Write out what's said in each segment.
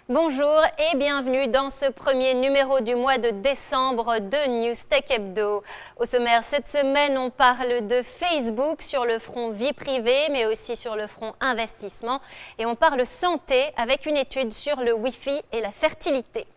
Bonjour et bienvenue dans ce premier numéro du mois de décembre de News Tech Hebdo. Au sommaire cette semaine, on parle de Facebook sur le front vie privée, mais aussi sur le front investissement. Et on parle santé avec une étude sur le Wi-Fi et la fertilité.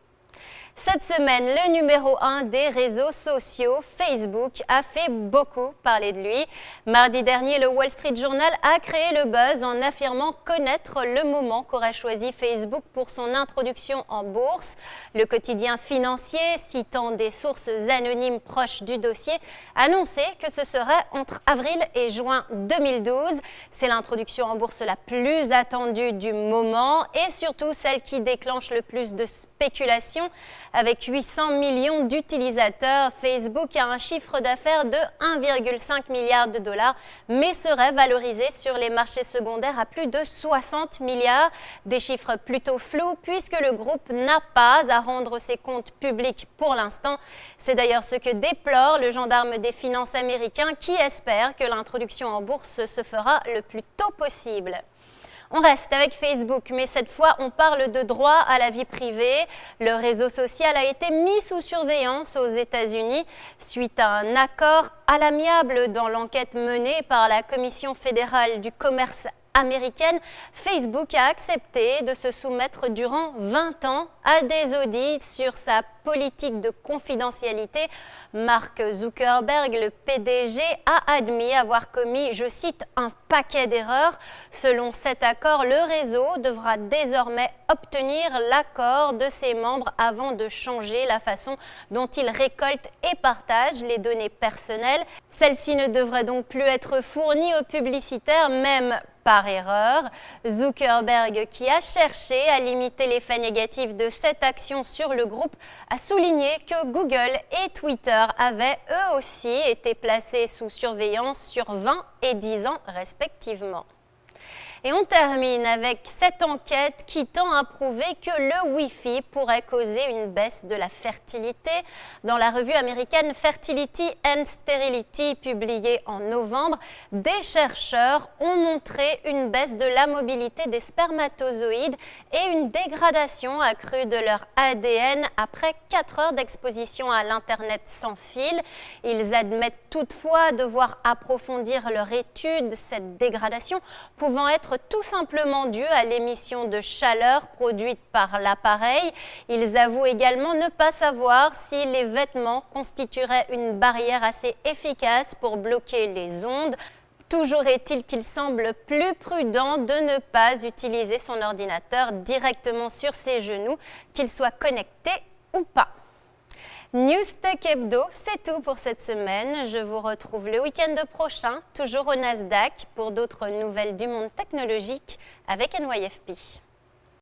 Cette semaine, le numéro 1 des réseaux sociaux, Facebook, a fait beaucoup parler de lui. Mardi dernier, le Wall Street Journal a créé le buzz en affirmant connaître le moment qu'aurait choisi Facebook pour son introduction en bourse. Le quotidien financier, citant des sources anonymes proches du dossier, annonçait que ce serait entre avril et juin 2012. C'est l'introduction en bourse la plus attendue du moment et surtout celle qui déclenche le plus de spéculation. Avec 800 millions d'utilisateurs, Facebook a un chiffre d'affaires de 1,5 milliard de dollars, mais serait valorisé sur les marchés secondaires à plus de 60 milliards. Des chiffres plutôt flous puisque le groupe n'a pas à rendre ses comptes publics pour l'instant. C'est d'ailleurs ce que déplore le gendarme des finances américain qui espère que l'introduction en bourse se fera le plus tôt possible. On reste avec Facebook, mais cette fois, on parle de droit à la vie privée. Le réseau social a été mis sous surveillance aux États-Unis suite à un accord à l'amiable dans l'enquête menée par la Commission fédérale du commerce américaine. Facebook a accepté de se soumettre durant 20 ans à des audits sur sa politique de confidentialité. Mark Zuckerberg, le PDG, a admis avoir commis, je cite, un paquet d'erreurs. Selon cet accord, le réseau devra désormais obtenir l'accord de ses membres avant de changer la façon dont il récolte et partage les données personnelles. Celles-ci ne devraient donc plus être fournies aux publicitaires, même par erreur. Zuckerberg, qui a cherché à limiter l'effet négatif de cette action sur le groupe, a souligné que Google et Twitter avaient eux aussi été placés sous surveillance sur 20 et 10 ans respectivement. Et on termine avec cette enquête qui tend à prouver que le Wi-Fi pourrait causer une baisse de la fertilité. Dans la revue américaine Fertility and Sterility, publiée en novembre, des chercheurs ont montré une baisse de la mobilité des spermatozoïdes et une dégradation accrue de leur ADN après 4 heures d'exposition à l'Internet sans fil. Ils admettent toutefois devoir approfondir leur étude, cette dégradation pouvant être tout simplement due à l'émission de chaleur produite par l'appareil. Ils avouent également ne pas savoir si les vêtements constitueraient une barrière assez efficace pour bloquer les ondes. Toujours est-il qu'il semble plus prudent de ne pas utiliser son ordinateur directement sur ses genoux, qu'il soit connecté ou pas. News Tech Hebdo, c'est tout pour cette semaine. Je vous retrouve le week-end prochain, toujours au Nasdaq, pour d'autres nouvelles du monde technologique avec NYFP.